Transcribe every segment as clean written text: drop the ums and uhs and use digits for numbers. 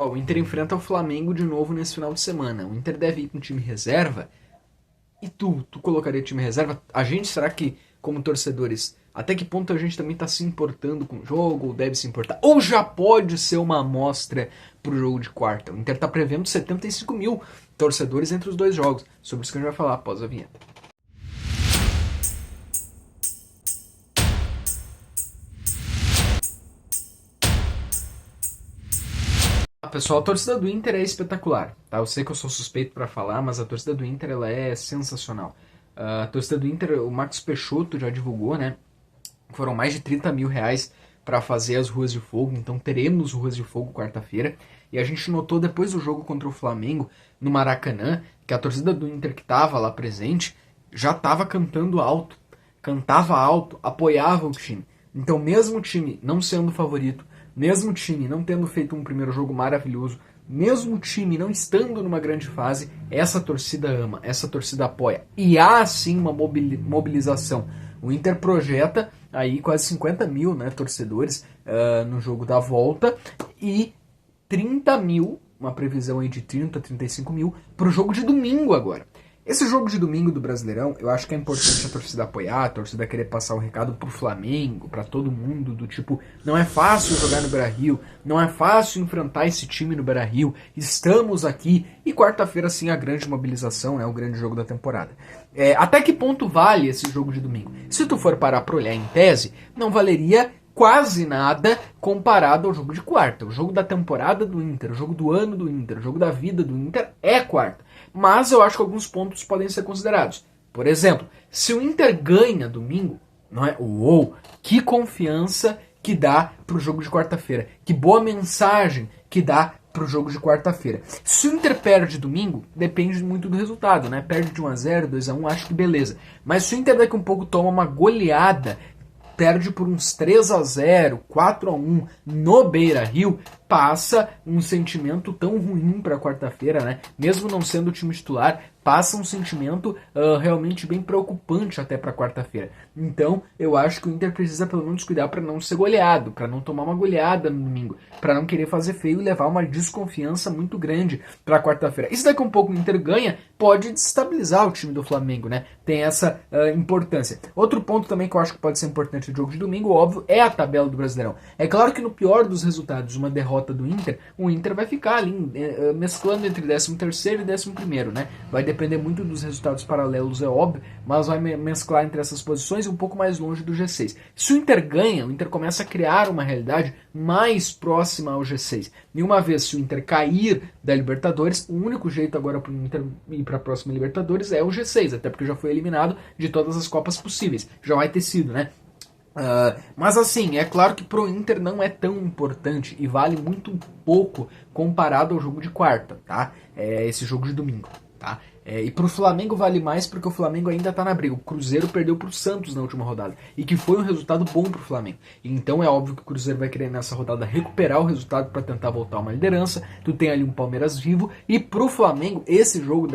O Inter enfrenta o Flamengo de novo nesse final de semana. O Inter deve ir com time reserva. E tu colocaria time reserva? A gente, será que, como torcedores, até que ponto a gente também está se importando com o jogo? Ou deve se importar? Ou já pode ser uma amostra pro jogo de quarta? O Inter está prevendo 75 mil torcedores entre os dois jogos. Sobre isso que a gente vai falar após a vinheta. Pessoal, a torcida do Inter é espetacular, tá? Eu sei que eu sou suspeito para falar, mas a torcida do Inter ela é sensacional. A torcida do Inter, o Marcos Peixoto já divulgou, né? Foram mais de 30 mil reais para fazer as Ruas de Fogo, então teremos Ruas de Fogo quarta-feira. E a gente notou depois do jogo contra o Flamengo no Maracanã que a torcida do Inter que estava lá presente já estava cantando alto, cantava alto, apoiava o time. Então, mesmo o time não sendo favorito, mesmo o time não tendo feito um primeiro jogo maravilhoso, mesmo o time não estando numa grande fase, essa torcida ama, essa torcida apoia. E há sim uma mobilização. O Inter projeta aí quase 50 mil, né, torcedores no jogo da volta e 30 mil, uma previsão aí de 30, 35 mil, para o jogo de domingo agora. Esse jogo de domingo do Brasileirão, eu acho que é importante a torcida apoiar, a torcida querer passar o recado pro Flamengo, para todo mundo, do tipo, não é fácil jogar no Beira-Rio, não é fácil enfrentar esse time no Beira-Rio, estamos aqui, e quarta-feira sim a grande mobilização, né, o grande jogo da temporada. Até que ponto vale esse jogo de domingo? Se tu for parar pra olhar em tese, não valeria quase nada comparado ao jogo de quarta. O jogo da temporada do Inter, o jogo do ano do Inter, o jogo da vida do Inter é quarta. Mas eu acho que alguns pontos podem ser considerados. Por exemplo, se o Inter ganha domingo, não é? Uou, que confiança que dá pro jogo de quarta-feira. Que boa mensagem que dá pro jogo de quarta-feira. Se o Inter perde domingo, depende muito do resultado, né? Perde de 1-0, 2-1, acho que beleza. Mas se o Inter daqui a um pouco toma uma goleada, perde por uns 3-0, 4-1 no Beira-Rio, passa um sentimento tão ruim para quarta-feira, né? Mesmo não sendo o time titular, passa um sentimento realmente bem preocupante até para quarta-feira. Então, eu acho que o Inter precisa pelo menos cuidar para não ser goleado, para não tomar uma goleada no domingo, para não querer fazer feio e levar uma desconfiança muito grande para quarta-feira. E se daqui a um pouco o Inter ganha, pode desestabilizar o time do Flamengo, né? Tem essa importância. Outro ponto também que eu acho que pode ser importante no jogo de domingo, óbvio, é a tabela do Brasileirão. É claro que no pior dos resultados, uma derrota do Inter, o Inter vai ficar ali mesclando entre 13º e 11º, né? Vai depender muito dos resultados paralelos, é óbvio, mas vai mesclar entre essas posições e um pouco mais longe do G6. Se o Inter ganha, o Inter começa a criar uma realidade mais próxima ao G6. E uma vez se o Inter cair da Libertadores, o único jeito agora para o Inter ir para a próxima Libertadores é o G6, até porque já foi eliminado de todas as Copas possíveis. Já vai ter sido, né? Mas assim, é claro que pro Inter não é tão importante e vale muito pouco comparado ao jogo de quarta, tá? Esse jogo de domingo, tá? E pro Flamengo vale mais porque o Flamengo ainda tá na briga. O Cruzeiro perdeu pro Santos na última rodada. E que foi um resultado bom pro Flamengo. Então é óbvio que o Cruzeiro vai querer nessa rodada recuperar o resultado para tentar voltar a uma liderança. Tu tem ali um Palmeiras vivo. E pro Flamengo, esse jogo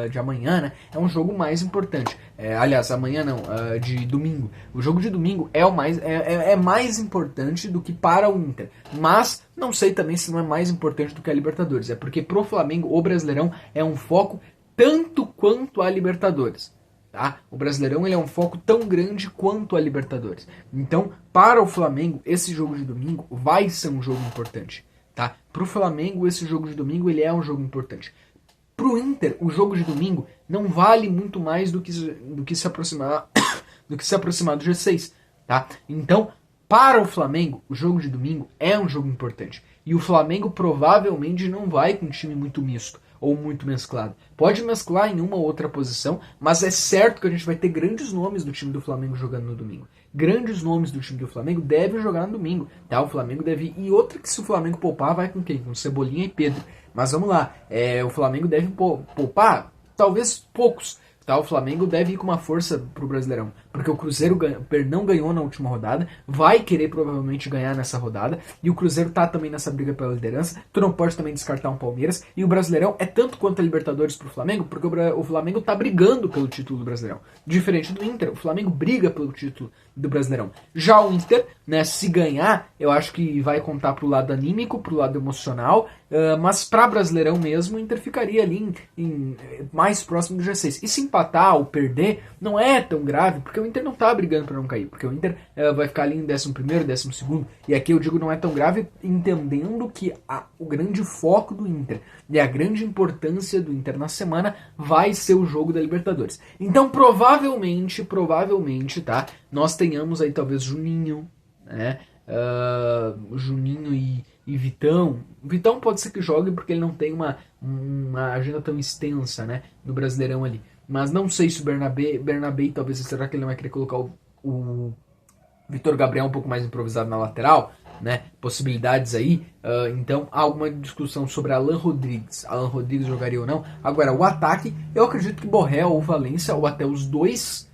de amanhã, né, é um jogo mais importante. Aliás, amanhã não, de domingo. O jogo de domingo é mais importante do que para o Inter. Mas não sei também se não é mais importante do que a Libertadores. É porque pro Flamengo o Brasileirão é um foco tanto quanto a Libertadores, tá? O Brasileirão ele é um foco tão grande quanto a Libertadores. Então, para o Flamengo, esse jogo de domingo vai ser um jogo importante, tá? Para o Flamengo, esse jogo de domingo ele é um jogo importante. Para o Inter, o jogo de domingo não vale muito mais do que se aproximar do G6, tá? Então, para o Flamengo, o jogo de domingo é um jogo importante. E o Flamengo provavelmente não vai com um time muito misto ou muito mesclado. Pode mesclar em uma ou outra posição, mas é certo que a gente vai ter grandes nomes do time do Flamengo jogando no domingo. Grandes nomes do time do Flamengo devem jogar no domingo, tá? O Flamengo deve... E outra que se o Flamengo poupar, vai com quem? Com Cebolinha e Pedro. Mas vamos lá, o Flamengo deve poupar talvez poucos, tá? O Flamengo deve ir com uma força pro Brasileirão, porque o Cruzeiro não ganhou na última rodada, vai querer provavelmente ganhar nessa rodada, e o Cruzeiro tá também nessa briga pela liderança. Tu não pode também descartar um Palmeiras, e o Brasileirão é tanto quanto a Libertadores pro Flamengo, porque o Flamengo tá brigando pelo título do Brasileirão. Diferente do Inter, o Flamengo briga pelo título do Brasileirão. Já o Inter, né, se ganhar, eu acho que vai contar pro lado anímico, pro lado emocional, Mas para Brasileirão mesmo, o Inter ficaria ali mais próximo do G6. E se empatar ou perder, não é tão grave, porque o Inter não tá brigando para não cair. Porque o Inter vai ficar ali em 11º, 12º. E aqui eu digo não é tão grave, entendendo que o grande foco do Inter e a grande importância do Inter na semana vai ser o jogo da Libertadores. Então provavelmente, tá, nós tenhamos aí talvez Juninho, né? Juninho e Vitão. Vitão pode ser que jogue porque ele não tem uma agenda tão extensa, né, no Brasileirão ali. Mas não sei se o Bernabé talvez, será que ele não vai querer colocar o Vitor Gabriel um pouco mais improvisado na lateral, né? Possibilidades aí. Então há alguma discussão sobre Alan Rodrigues. Alan Rodrigues jogaria ou não. Agora, o ataque, eu acredito que Borrell ou Valência, ou até os dois,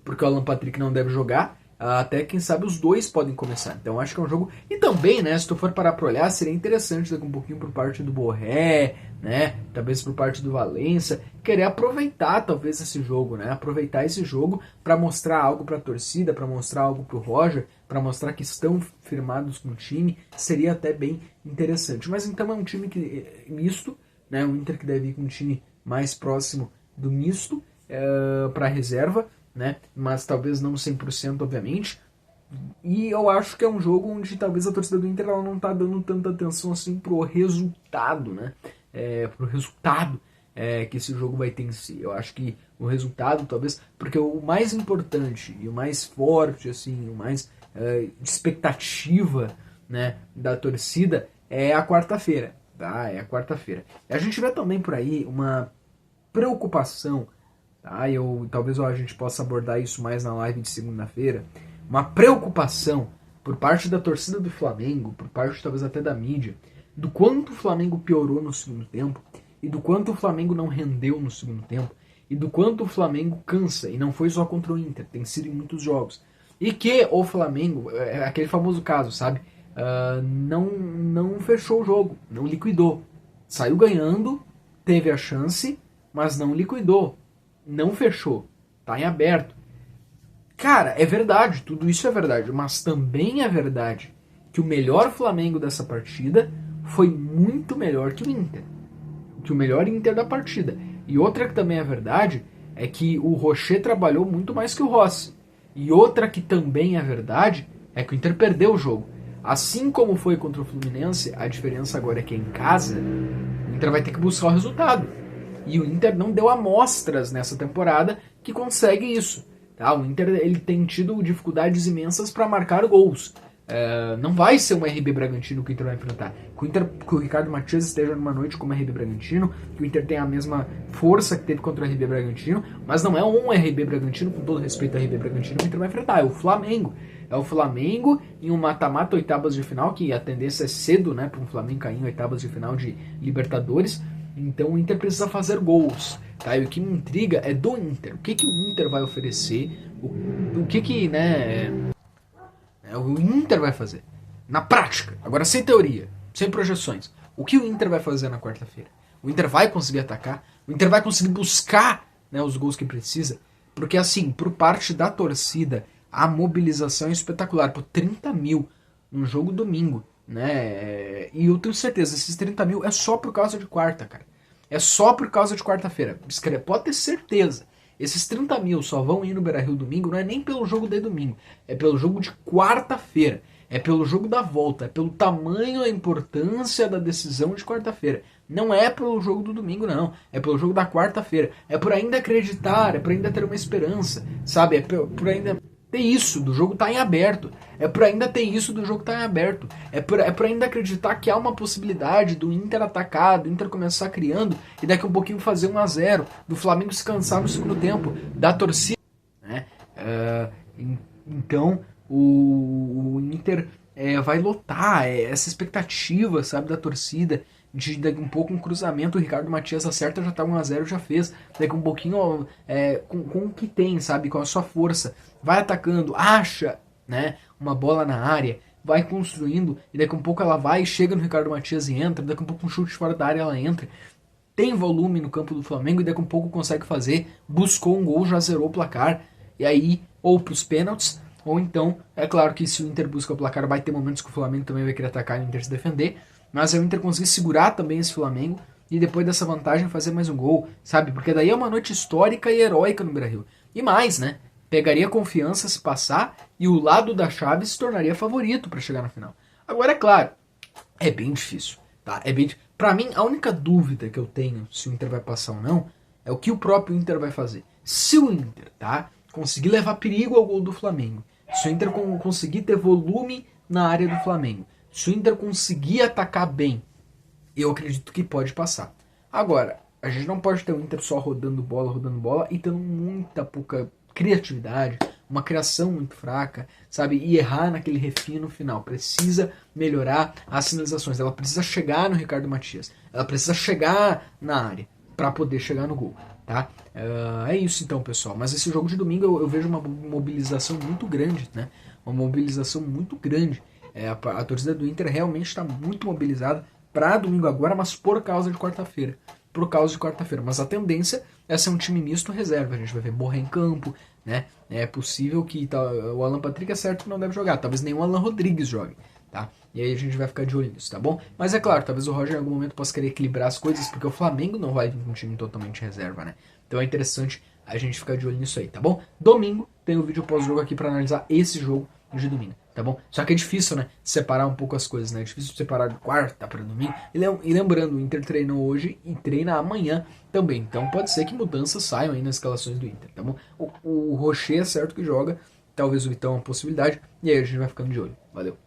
porque o Alan Patrick não deve jogar. Até, quem sabe, os dois podem começar. Então acho que é um jogo... E também, né, se tu for parar pra olhar, seria interessante daqui um pouquinho por parte do Borré, né, talvez por parte do Valência, querer aproveitar talvez esse jogo, né, aproveitar esse jogo para mostrar algo pra torcida, para mostrar algo pro Roger, para mostrar que estão firmados com o time, seria até bem interessante. Mas então é um time misto, né, um Inter que deve ir com um time mais próximo do misto para reserva, né? Mas talvez não 100%, obviamente. E eu acho que é um jogo onde talvez a torcida do Inter ela não tá dando tanta atenção assim pro resultado, né? Pro resultado que esse jogo vai ter em si. Eu acho que o resultado, talvez, porque o mais importante e o mais forte, assim, o mais de expectativa, né, da torcida é a quarta-feira, tá? É a quarta-feira. A gente vê também por aí uma preocupação. Talvez a gente possa abordar isso mais na live de segunda-feira. Uma preocupação por parte da torcida do Flamengo, por parte talvez até da mídia, do quanto o Flamengo piorou no segundo tempo e do quanto o Flamengo não rendeu no segundo tempo e do quanto o Flamengo cansa, e não foi só contra o Inter, tem sido em muitos jogos. E que o Flamengo, aquele famoso caso, sabe, não fechou o jogo, não liquidou. Saiu ganhando, teve a chance, mas não liquidou. Não fechou, tá em aberto. Cara, é verdade, tudo isso é verdade, mas também é verdade que o melhor Flamengo dessa partida foi muito melhor que o Inter. Que o melhor Inter da partida. E outra que também é verdade é que o Rocher trabalhou muito mais que o Rossi. E outra que também é verdade é que o Inter perdeu o jogo. Assim como foi contra o Fluminense, a diferença agora é que em casa o Inter vai ter que buscar o resultado. E o Inter não deu amostras nessa temporada que consegue isso. Tá? O Inter ele tem tido dificuldades imensas para marcar gols. Não vai ser um RB Bragantino que o Inter vai enfrentar. Que o Ricardo Matias esteja numa noite como RB Bragantino, que o Inter tenha a mesma força que teve contra o RB Bragantino, mas não é um RB Bragantino, com todo respeito ao RB Bragantino, que o Inter vai enfrentar. É o Flamengo. É o Flamengo em um mata-mata, oitavas de final, que a tendência é cedo, né, para um Flamengo cair em oitavas de final de Libertadores. Então o Inter precisa fazer gols, tá? E o que me intriga é do Inter. O que o Inter vai oferecer? O que né, o Inter vai fazer? Na prática, agora sem teoria, sem projeções. O que o Inter vai fazer na quarta-feira? O Inter vai conseguir atacar? O Inter vai conseguir buscar, né, os gols que precisa? Porque assim, por parte da torcida, a mobilização é espetacular. Por 30 mil no jogo domingo. Né? E eu tenho certeza, esses 30 mil é só por causa de quarta, cara. É só por causa de quarta-feira. Pode ter certeza. Esses 30 mil só vão ir no Beira-Rio domingo, não é nem pelo jogo de domingo. É pelo jogo de quarta-feira. É pelo jogo da volta. É pelo tamanho, a importância da decisão de quarta-feira. Não é pelo jogo do domingo, não. É pelo jogo da quarta-feira. É por ainda acreditar, é por ainda ter uma esperança. Sabe? É por ainda... ter isso, do jogo tá em aberto. É por ainda ter isso do jogo tá em aberto. É por ainda acreditar que há uma possibilidade do Inter atacar, do Inter começar criando e daqui a um pouquinho fazer 1-0, do Flamengo se cansar no segundo tempo, da torcida, né? Então o Inter vai lotar, essa expectativa, sabe, da torcida, de daqui um pouco um cruzamento, o Ricardo Matias acerta, já tá 1-0, já fez, daqui um pouquinho com o que tem, sabe, com a sua força, vai atacando, acha, né, uma bola na área, vai construindo, e daqui um pouco ela vai, chega no Ricardo Matias e entra, daqui um pouco um chute fora da área ela entra, tem volume no campo do Flamengo e daqui um pouco consegue fazer, buscou um gol, já zerou o placar, e aí, ou pros pênaltis, ou então, é claro que se o Inter busca o placar, vai ter momentos que o Flamengo também vai querer atacar e o Inter se defender, mas é o Inter conseguir segurar também esse Flamengo e depois dessa vantagem fazer mais um gol, sabe? Porque daí é uma noite histórica e heróica no Beira-Rio. E mais, né? Pegaria confiança se passar e o lado da chave se tornaria favorito para chegar na final. Agora, é claro, é bem difícil, tá? Pra mim, a única dúvida que eu tenho se o Inter vai passar ou não é o que o próprio Inter vai fazer. Se o Inter, tá, conseguir levar perigo ao gol do Flamengo, se o Inter conseguir ter volume na área do Flamengo, se o Inter conseguir atacar bem, eu acredito que pode passar. Agora, a gente não pode ter o Inter só rodando bola e tendo muita pouca criatividade, uma criação muito fraca, sabe? E errar naquele refino no final. Precisa melhorar as finalizações. Ela precisa chegar no Ricardo Matias. Ela precisa chegar na área para poder chegar no gol, tá? É isso então, pessoal. Mas esse jogo de domingo eu vejo uma mobilização muito grande, né? Uma mobilização muito grande. A torcida do Inter realmente está muito mobilizada para domingo agora, mas por causa de quarta-feira. Por causa de quarta-feira. Mas a tendência é ser um time misto reserva. A gente vai ver Borré em campo, né? É possível que o Alan Patrick é certo que não deve jogar. Talvez nem o Alan Rodrigues jogue, tá? E aí a gente vai ficar de olho nisso, tá bom? Mas é claro, talvez o Roger em algum momento possa querer equilibrar as coisas, porque o Flamengo não vai vir com um time totalmente reserva, né? Então é interessante a gente ficar de olho nisso aí, tá bom? Domingo tem o vídeo pós-jogo aqui para analisar esse jogo de domingo, tá bom? Só que é difícil, né? Separar um pouco as coisas, né? É difícil separar de quarta para domingo. E lembrando, o Inter treinou hoje e treina amanhã também. Então pode ser que mudanças saiam aí nas escalações do Inter, tá bom? O Rocher é certo que joga, talvez o Vitão é uma possibilidade. E aí a gente vai ficando de olho. Valeu!